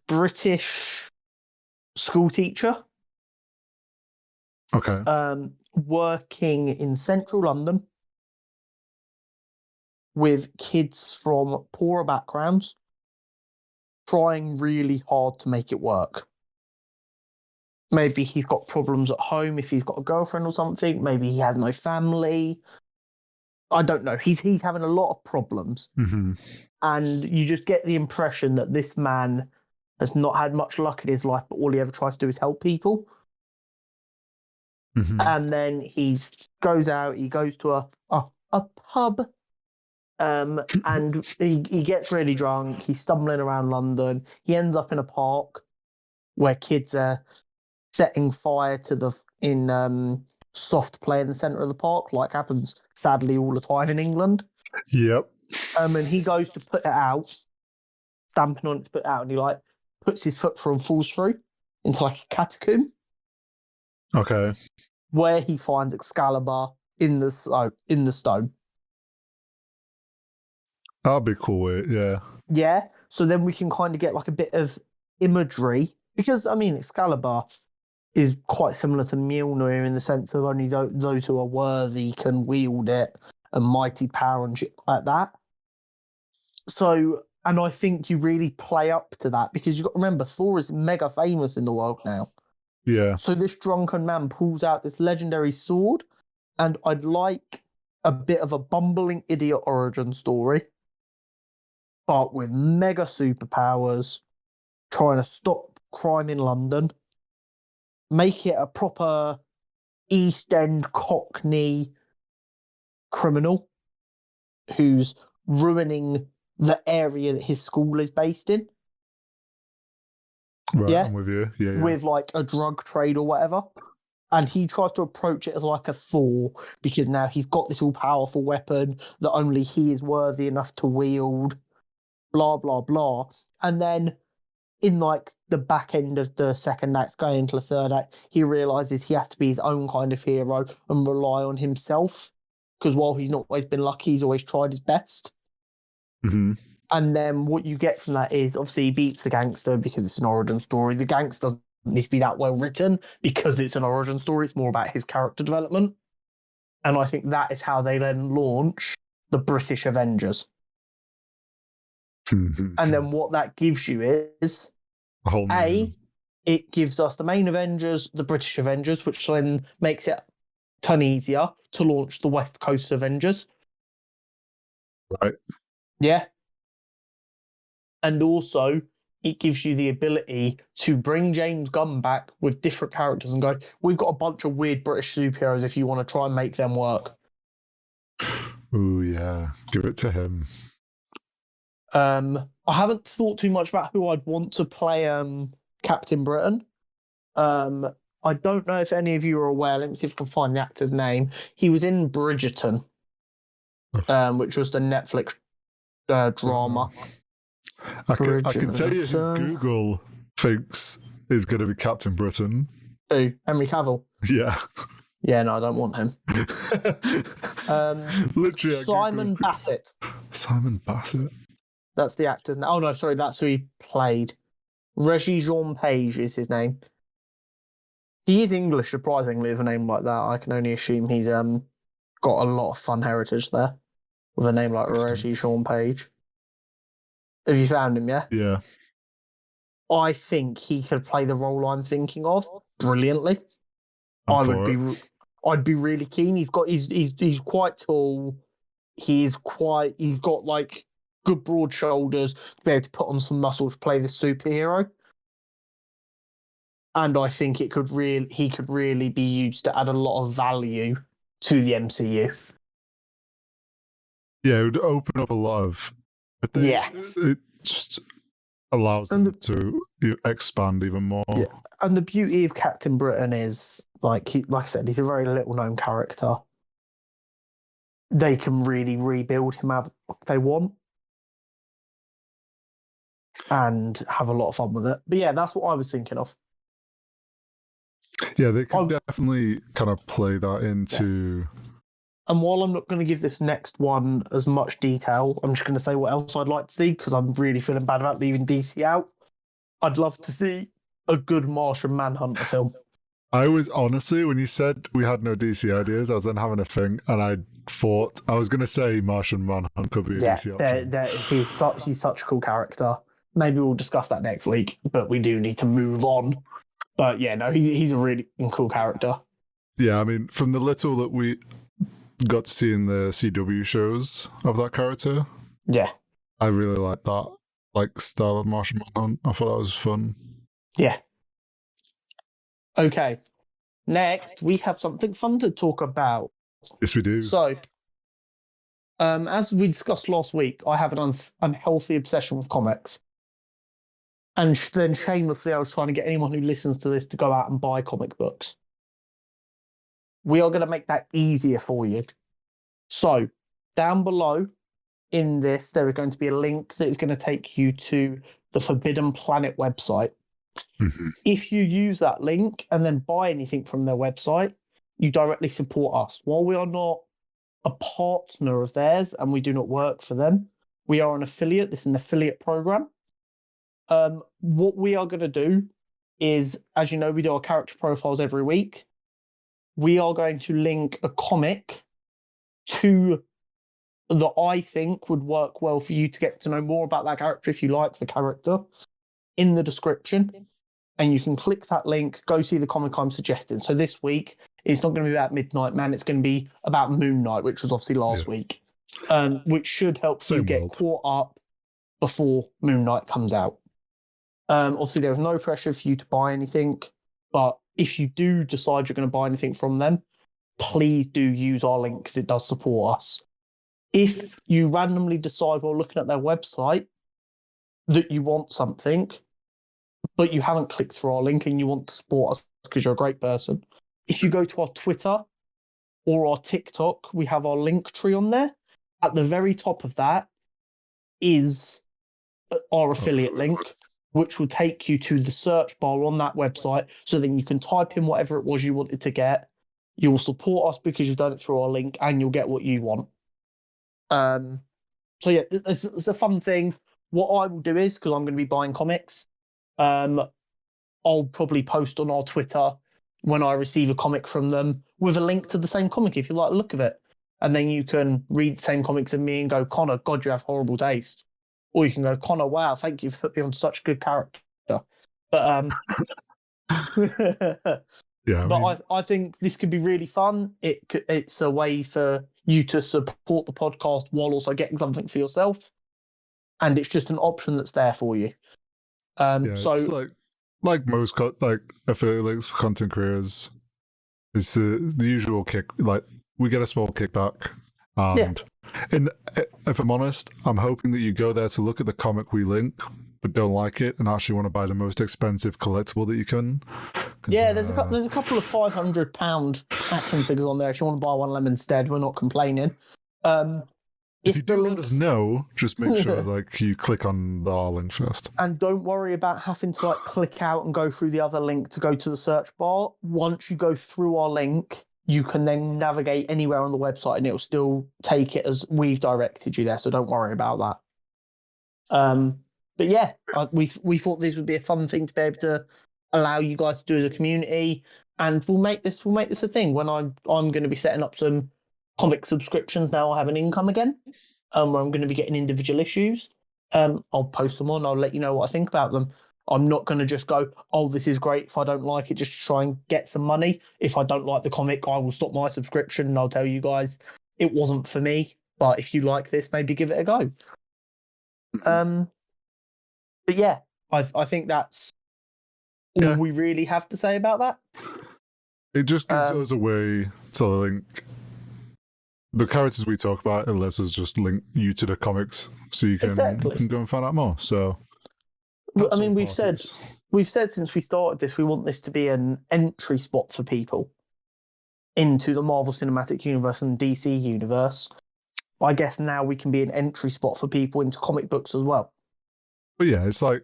British school teacher. Okay. Working in central London with kids from poorer backgrounds, trying really hard to make it work. Maybe he's got problems at home if he's got a girlfriend or something. Maybe he has no family. I don't know. He's having a lot of problems. Mm-hmm. And you just get the impression that this man has not had much luck in his life, but all he ever tries to do is help people. Mm-hmm. And then he goes to a pub, and he gets really drunk. He's stumbling around London. He ends up in a park where kids are setting fire to soft play in the centre of the park, like happens sadly all the time in England. Yep. And he goes to put it out, stamping on it to put it out, and he like puts his foot through and falls through into like a catacomb. Okay. Where he finds Excalibur in the stone. That'd be cool, yeah. Yeah. So then we can kind of get like a bit of imagery, because I mean Excalibur is quite similar to Mjolnir in the sense of only those who are worthy can wield it, and mighty power and shit like that. So, and I think you really play up to that, because you've got to remember Thor is mega famous in the world now. Yeah. So this drunken man pulls out this legendary sword, and I'd like a bit of a bumbling idiot origin story, but with mega superpowers, trying to stop crime in London, make it a proper East End Cockney criminal who's ruining the area that his school is based in. Right, Yeah? I'm with you. Yeah, yeah. With like a drug trade or whatever. And he tries to approach it as like a Thor because now he's got this all powerful weapon that only he is worthy enough to wield, blah, blah, blah. And then in like the back end of the second act, going into the third act, he realizes he has to be his own kind of hero and rely on himself. Because while he's not always been lucky, he's always tried his best. Mm-hmm. And then what you get from that is obviously he beats the gangster because it's an origin story. The gangster doesn't need to be that well written because it's an origin story. It's more about his character development. And I think that is how they then launch the British Avengers. Mm-hmm. And then what that gives you is it gives us the main Avengers, the British Avengers, which then makes it a ton easier to launch the West Coast Avengers. Right. Yeah. And also, it gives you the ability to bring James Gunn back with different characters and go, we've got a bunch of weird British superheroes if you want to try and make them work. Ooh, yeah. Give it to him. I haven't thought too much about who I'd want to play Captain Britain. I don't know if any of you are aware. Let me see if I can find the actor's name. He was in Bridgerton, which was the Netflix drama. I can tell you who Google thinks is going to be Captain Britain. Who? Henry Cavill? Yeah. Yeah, no, I don't want him. Literally, Simon Bassett. Simon Bassett? That's the actor's name. Oh, no, sorry, that's who he played. Regis Jean Page is his name. He is English, surprisingly, with a name like that. I can only assume he's got a lot of fun heritage there with a name like Regis Jean Page. Have you found him, yeah? Yeah. I think he could play the role I'm thinking of brilliantly. I'd be really keen. He's quite tall. He's got like good broad shoulders to be able to put on some muscle to play this superhero. And I think he could really be used to add a lot of value to the MCU. Yeah, it would open up a lot of. It just allows them to expand even more. Yeah, and the beauty of Captain Britain is, like I said, he's a very little-known character. They can really rebuild him how they want and have a lot of fun with it. But yeah, that's what I was thinking of. Yeah, they could definitely kind of play that into... Yeah. And while I'm not going to give this next one as much detail, I'm just going to say what else I'd like to see, because I'm really feeling bad about leaving DC out. I'd love to see a good Martian Manhunter film. I was, honestly, when you said we had no DC ideas, I was then having a thing, and I thought, I was going to say Martian Manhunter could be a DC option. He's such a cool character. Maybe we'll discuss that next week, but we do need to move on. But yeah, no, he's a really cool character. Yeah, I mean, from the little that we got to see in the CW shows of that character, yeah, I really like that style of Martian Manhunt. I thought that was fun. Yeah. Okay. Next, we have something fun to talk about. Yes, we do. So, as we discussed last week, I have an unhealthy obsession with comics. And then shamelessly, I was trying to get anyone who listens to this to go out and buy comic books. We are going to make that easier for you. So, down below in this, there is going to be a link that is going to take you to the Forbidden Planet website. Mm-hmm. If you use that link and then buy anything from their website, you directly support us. While we are not a partner of theirs and we do not work for them, we are an affiliate. This is an affiliate program. What we are going to do is, as you know, we do our character profiles every week. We are going to link a comic to that I think would work well for you to get to know more about that character if you like the character in the description. And you can click that link, go see the comic I'm suggesting. So this week, It's not going to be about Midnight Man. It's going to be about Moon Knight, which was obviously last week, which should help you get caught up before Moon Knight comes out. Obviously, there's no pressure for you to buy anything, but if you do decide you're going to buy anything from them, please do use our link because it does support us. If you randomly decide while looking at their website that you want something, but you haven't clicked through our link and you want to support us because you're a great person, if you go to our Twitter or our TikTok, we have our link tree on there. At the very top of that is our affiliate link, which will take you to the search bar on that website. So then you can type in whatever it was you wanted to get. You will support us because you've done it through our link and you'll get what you want. So yeah, it's a fun thing. What I will do is, because I'm going to be buying comics, I'll probably post on our Twitter when I receive a comic from them with a link to the same comic if you like the look of it. And then you can read the same comics as me and go, Connor, God, you have horrible taste. Or you can go, Connor, wow, thank you for putting me on such a good character. But I think this could be really fun. It's a way for you to support the podcast while also getting something for yourself. And it's just an option that's there for you. So it's like most affiliate links for content creators, it's the usual kick. Like we get a small kickback, and if I'm honest, I'm hoping that you go there to look at the comic we link, but don't like it and actually want to buy the most expensive collectible that you can. Yeah, there's a couple of £500 action figures on there. If you want to buy one of them instead, we're not complaining. If you do let us know, just make sure you click on the link first. And don't worry about having to click out and go through the other link to go to the search bar. Once you go through our link, you can then navigate anywhere on the website and it'll still take it as we've directed you there. So don't worry about that. But yeah, we thought this would be a fun thing to be able to allow you guys to do as a community, and we'll make this a thing. When I'm going to be setting up some comic subscriptions now, I have an income again, where I'm going to be getting individual issues. I'll post them on. I'll let you know what I think about them. I'm not going to just go, oh, this is great. If I don't like it, just try and get some money. If I don't like the comic, I will stop my subscription and I'll tell you guys it wasn't for me. But if you like this, maybe give it a go. But yeah, I think that's all we really have to say about that. It just gives us a way to link the characters we talk about. It lets us just link you to the comics so you can go and find out more. So, I mean, we've said since we started this, we want this to be an entry spot for people into the Marvel Cinematic Universe and DC Universe. I guess now we can be an entry spot for people into comic books as well. But yeah, it's that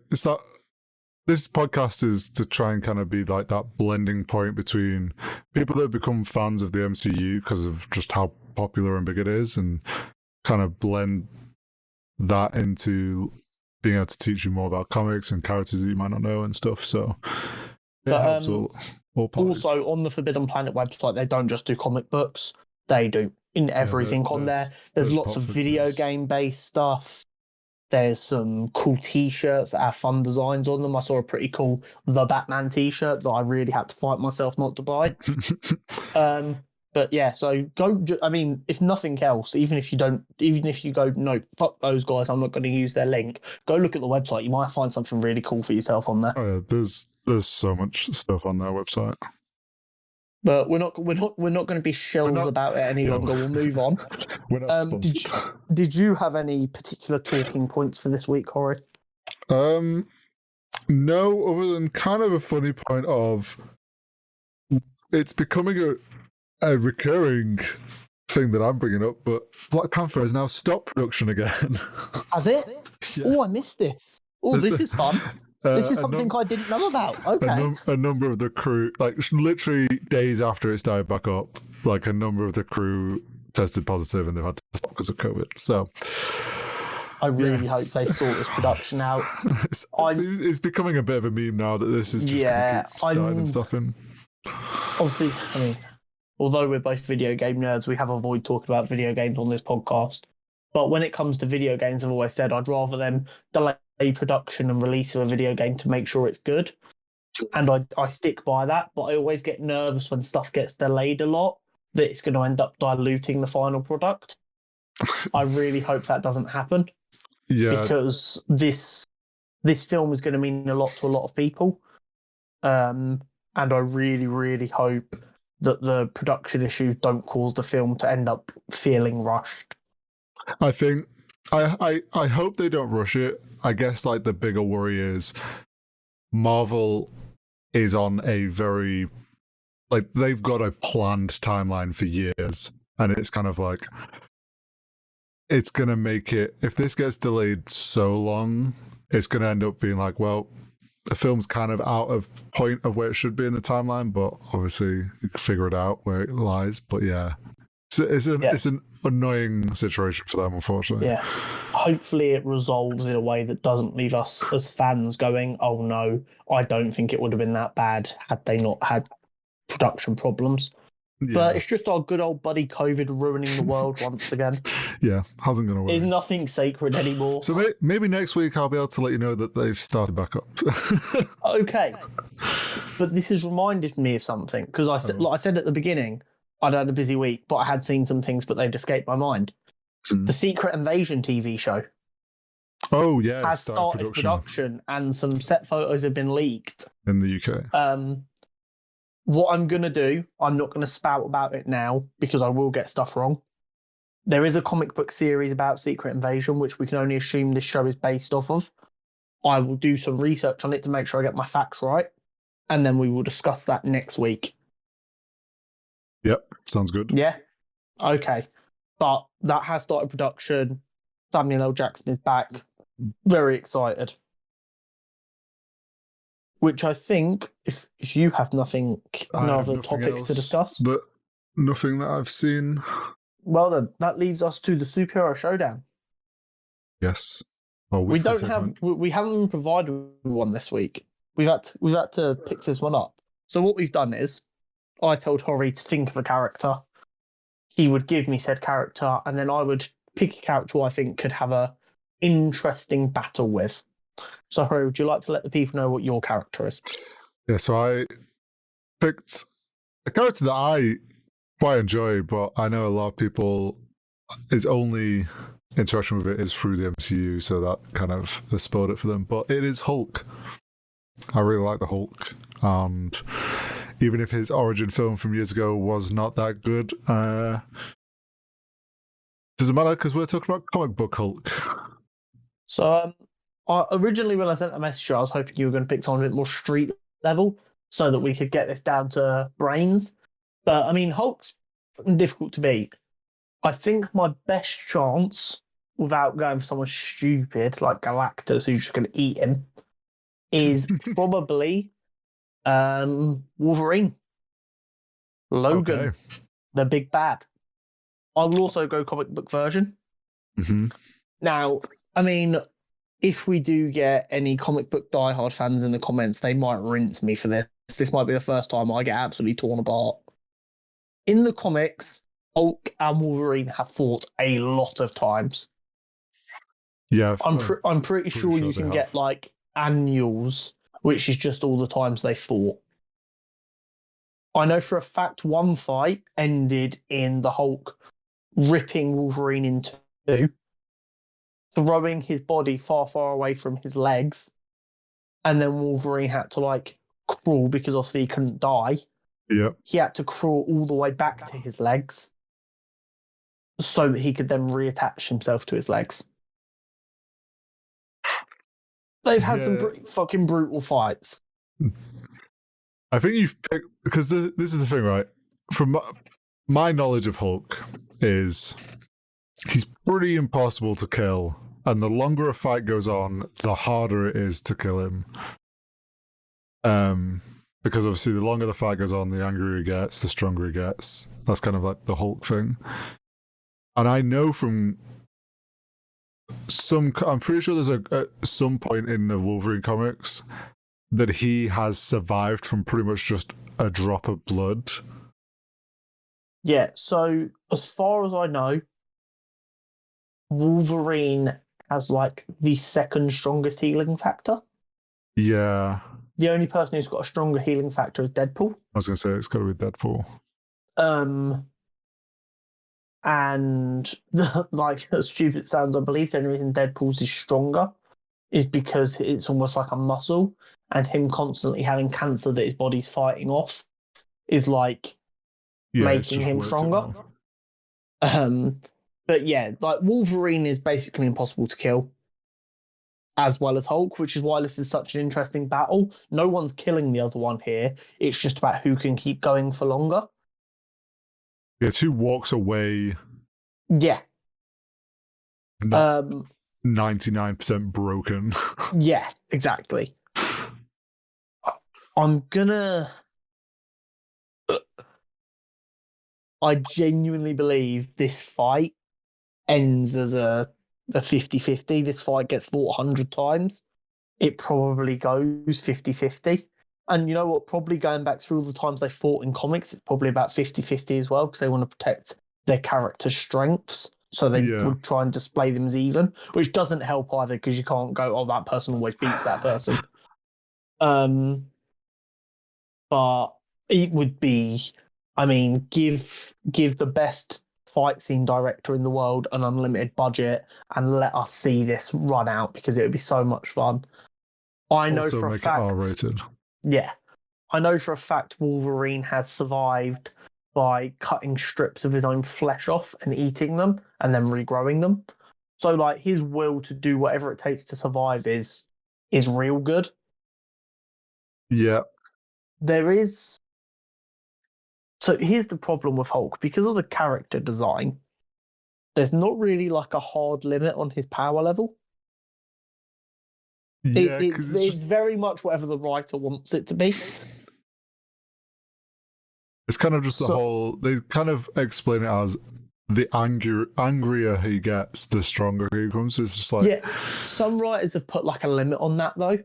this podcast is to try and kind of be like that blending point between people that have become fans of the MCU because of just how popular and big it is, and kind of blend that into being able to teach you more about comics and characters that you might not know and stuff. So it helps all parties. Also, on the Forbidden Planet website, they don't just do comic books. They do everything on there. There's lots of video game-based stuff. There's some cool T-shirts that have fun designs on them. I saw a pretty cool The Batman T-shirt that I really had to fight myself not to buy. But yeah, so go. I mean, if nothing else, even if you go, no, fuck those guys, I'm not going to use their link. Go look at the website. You might find something really cool for yourself on there. Oh yeah, there's so much stuff on their website. But we're not going to be shills about it any longer. We'll move on. We're not sponsored. Did you have any particular talking points for this week, Corey? No, other than kind of a funny point of it's becoming a recurring thing that I'm bringing up, but Black Panther has now stopped production again. Has it? Yeah. Oh, I missed this. Oh, this is fun. This is something I didn't know about. Okay. A number of the crew, literally days after it started back up, a number of the crew tested positive and they've had to stop because of COVID. So I really hope they sort this production out. It's becoming a bit of a meme now that this is just going to keep starting and stopping. Obviously, I mean, although we're both video game nerds, we have avoided talking about video games on this podcast. But when it comes to video games, I've always said I'd rather them delay production and release of a video game to make sure it's good And I stick by that, but I always get nervous when stuff gets delayed a lot that it's going to end up diluting the final product. I really hope that doesn't happen. Yeah. Because this film is going to mean a lot to a lot of people. And I really, really hope that the production issues don't cause the film to end up feeling rushed. I think I hope they don't rush it. I guess like the bigger worry is Marvel is on a very like they've got a planned timeline for years, and it's kind of like it's gonna make it if this gets delayed so long, it's gonna end up being like, well, the film's kind of out of point of where it should be in the timeline, but obviously you can figure it out where it lies. But yeah, it's an annoying situation for them, unfortunately. Yeah. Hopefully it resolves in a way that doesn't leave us as fans going, oh no, I don't think it would have been that bad had they not had production problems. Yeah. But it's just our good old buddy COVID ruining the world once again. Yeah, hasn't gone away. There's nothing sacred anymore. So maybe next week I'll be able to let you know that they've started back up. Okay. But this has reminded me of something, because like I said at the beginning, I'd had a busy week, but I had seen some things, but they'd escaped my mind. The Secret Invasion TV show. Oh, yeah. Has started production, and some set photos have been leaked. In the UK. What I'm going to do, I'm not going to spout about it now because I will get stuff wrong. There is a comic book series about Secret Invasion, which we can only assume this show is based off of. I will do some research on it to make sure I get my facts right, and then we will discuss that next week. Yep, sounds good. Yeah? Okay. But that has started production. Samuel L. Jackson is back. Very excited. Which I think, if you have no other topics to discuss. But nothing that I've seen. Well then, that leaves us to the Superhero Showdown. Yes. We haven't been provided with one this week. We've had to pick this one up. So what we've done is, I told Hori to think of a character. He would give me said character, and then I would pick a character who I think could have a interesting battle with. So, Hori, would you like to let the people know what your character is? Yeah, so I picked a character that I quite enjoy, but I know a lot of people, his only interaction with it is through the MCU, so that kind of has spoiled it for them. But it is Hulk. I really like the Hulk. And even if his origin film from years ago was not that good, doesn't matter because we're talking about comic book Hulk. So, originally when I sent a message, I was hoping you were going to pick someone a bit more street level so that we could get this down to brains. But, I mean, Hulk's difficult to beat. I think my best chance, without going for someone stupid like Galactus who's just going to eat him, is probably Wolverine. Logan, okay. The big bad. I will also go comic book version. Mm-hmm. Now, I mean, if we do get any comic book diehard fans in the comments, they might rinse me for this. This might be the first time I get absolutely torn apart. In the comics, Hulk and Wolverine have fought a lot of times. Yeah, I'm pretty sure you can get like annuals, which is just all the times they fought. I know for a fact one fight ended in the Hulk ripping Wolverine in two, throwing his body far, far away from his legs, and then Wolverine had to like crawl because obviously he couldn't die. Yep. He had to crawl all the way back to his legs so that he could then reattach himself to his legs. They've had some pretty fucking brutal fights. I think you've picked, because this is the thing, right? From my knowledge of Hulk is he's pretty impossible to kill, and the longer a fight goes on, the harder it is to kill him. Because obviously the longer the fight goes on, the angrier he gets, the stronger he gets. That's kind of like the Hulk thing. And I know from I'm pretty sure there's some point in the Wolverine comics that he has survived from pretty much just a drop of blood. Yeah, so as far as I know, Wolverine has like the second strongest healing factor. Yeah. The only person who's got a stronger healing factor is Deadpool. I was going to say it's got to be Deadpool. And like, as stupid it sounds, I believe the only reason Deadpool's is stronger is because it's almost like a muscle, and him constantly having cancer that his body's fighting off is like making him stronger. But yeah, like Wolverine is basically impossible to kill, as well as Hulk, which is why this is such an interesting battle. No one's killing the other one here. It's just about who can keep going for longer. Yeah, it's who walks away. Yeah. 99% broken. Yeah, exactly. I genuinely believe this fight ends as a 50-50. This fight gets fought 100 times. It probably goes 50-50. And you know what? Probably going back through all the times they fought in comics, it's probably about 50-50 as well, because they want to protect their character's strengths. So they would try and display them as even, which doesn't help either, because you can't go, oh, that person always beats that person. But it would be, I mean, give the best fight scene director in the world an unlimited budget and let us see this run out, because it would be so much fun. I know also for a make fact. it R-rated. Yeah. I know for a fact Wolverine has survived by cutting strips of his own flesh off and eating them and then regrowing them. So like his will to do whatever it takes to survive is real good. Yeah. So here's the problem with Hulk. Because of the character design, there's not really like a hard limit on his power level. Yeah, it's very much whatever the writer wants it to be. It's kind of just the whole... They kind of explain it as the angrier he gets, the stronger he becomes. It's just like... Yeah, some writers have put like a limit on that, though,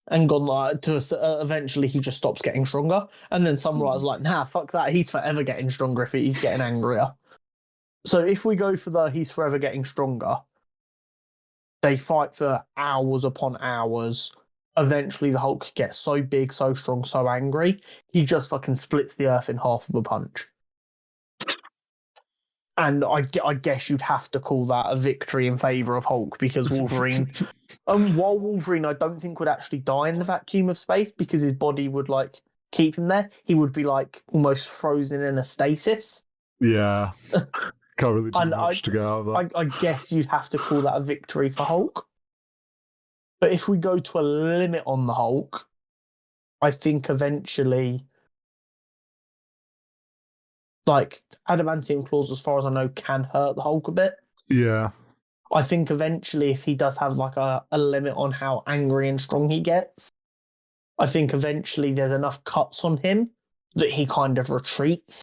and gone like to eventually he just stops getting stronger. And then some writers are like, nah, fuck that. He's forever getting stronger if he's getting angrier. So if we go for the he's forever getting stronger, they fight for hours upon hours. Eventually, the Hulk gets so big, so strong, so angry, he just fucking splits the earth in half with a punch. And I guess you'd have to call that a victory in favour of Hulk, because Wolverine... while Wolverine, I don't think would actually die in the vacuum of space, because his body would, like, keep him there. He would be, like, almost frozen in a stasis. Yeah. Can't really do much to get out of that. I guess you'd have to call that a victory for Hulk. But if we go to a limit on the Hulk, I think eventually, like, adamantium claws, as far as I know, can hurt the Hulk a bit. Yeah. I think eventually, if he does have like a limit on how angry and strong he gets, I think eventually there's enough cuts on him that he kind of retreats,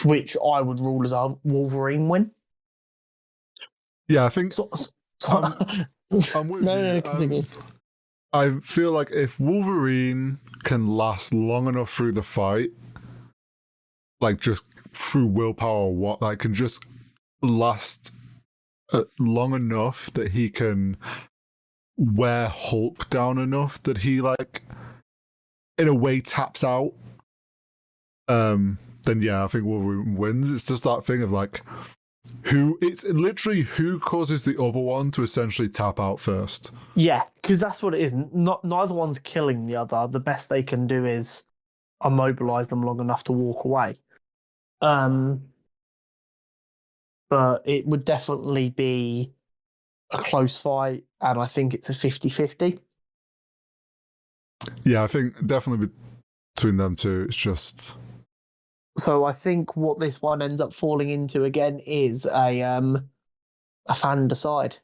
which I would rule as a Wolverine win. Yeah, I think... I'm with you. No, continue. I feel like if Wolverine can last long enough through the fight, like just through willpower or what, like can just last long enough that he can wear Hulk down enough that he, like, in a way taps out, then yeah, I think Wolverine wins. It's just that thing of like, it's literally who causes the other one to essentially tap out first. Yeah, because that's what it is. Neither one's killing the other. The best they can do is immobilize them long enough to walk away. But it would definitely be a close fight, and I think it's a 50-50. Yeah, I think definitely between them two, it's just... So I think what this one ends up falling into again is a fan decide.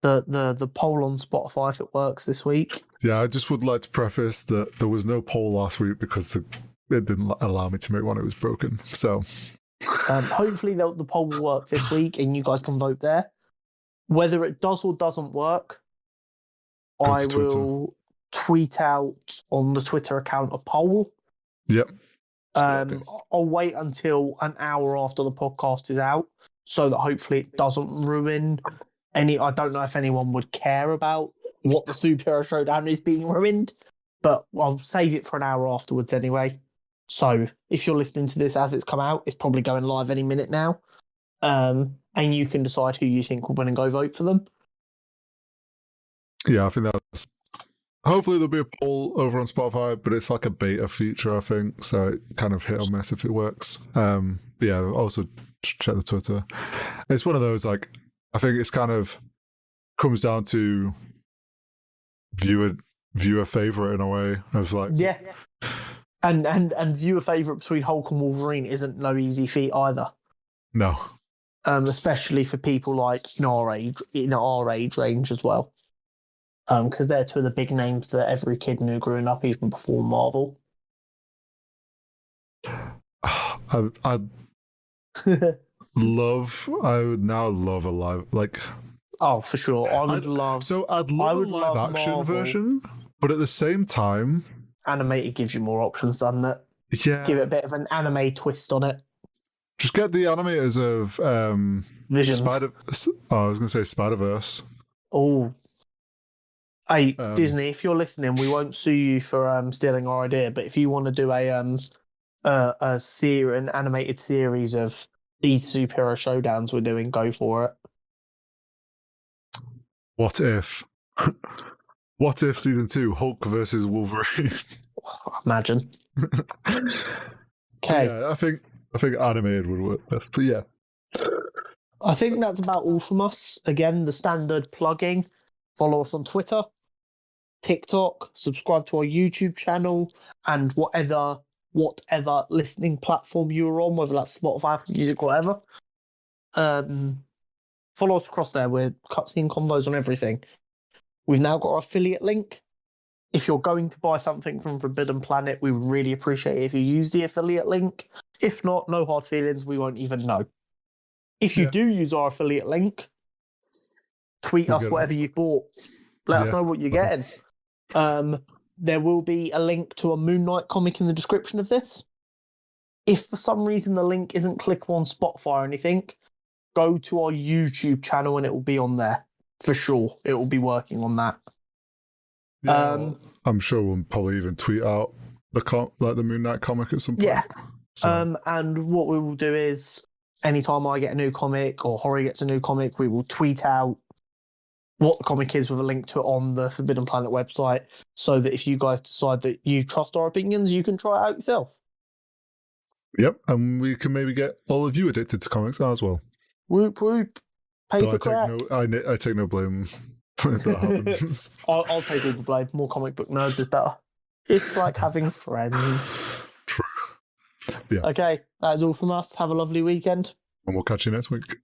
The poll on Spotify, if it works this week. Yeah, I just would like to preface that there was no poll last week because it didn't allow me to make one. It was broken. So hopefully the poll will work this week and you guys can vote there. Whether it does or doesn't work, I will tweet out on the Twitter account a poll. Yep. I'll wait until an hour after the podcast is out so that hopefully it doesn't ruin any... I don't know if anyone would care about what the Superhero Showdown is being ruined, but I'll save it for an hour afterwards anyway. So if you're listening to this as it's come out, it's probably going live any minute now. And you can decide who you think will win and go vote for them. Yeah, I think that's... Hopefully there'll be a poll over on Spotify, but it's like a beta feature, I think, so it kind of hit or miss if it works. Yeah, also check the Twitter. It's one of those, like, I think it's kind of comes down to viewer favorite in a way of like... Yeah. And viewer favorite between Hulk and Wolverine isn't no easy feat either. No. Especially for people like in our age range as well. Because they're two of the big names that every kid knew growing up, even before Marvel. I would now love a live, like... Oh, for sure. I'd love a live action Marvel. version, but at the same time... Animated gives you more options, doesn't it? Yeah. Give it a bit of an anime twist on it. Just get the animators of Visions. I was going to say Spider-Verse. Oh. Hey, Disney, if you're listening, we won't sue you for stealing our idea, but if you want to do an animated series of these superhero showdowns we're doing, go for it. What if season 2, Hulk versus Wolverine? Imagine. Okay. Yeah, I think animated would work best, but yeah. I think that's about all from us. Again, the standard plugging. Follow us on Twitter, TikTok, subscribe to our YouTube channel, and whatever listening platform you're on, whether that's Spotify, Apple Music, whatever. Follow us across there. We're cutscene convos on everything. We've now got our affiliate link. If you're going to buy something from Forbidden Planet, we would really appreciate it if you use the affiliate link. If not, no hard feelings, we won't even know. If you do use our affiliate link, tweet us whatever you've bought. Let us know what you're getting. There will be a link to a Moon Knight comic in the description of this. If for some reason the link isn't clickable on Spotify or anything, go to our YouTube channel and it will be on there. For sure, it will be working on that. Yeah, I'm sure we'll probably even tweet out the Moon Knight comic at some point. Yeah. So. And what we will do is, anytime I get a new comic or Horry gets a new comic, we will tweet out what the comic is with a link to it on the Forbidden Planet website, so that if you guys decide that you trust our opinions, you can try it out yourself. Yep, and we can maybe get all of you addicted to comics as well. Whoop whoop. Paper crack. I take no blame if that happens. I'll take all the blame. More comic book nerds is better. It's like having friends. True. Yeah. Okay, that is all from us. Have a lovely weekend. And we'll catch you next week.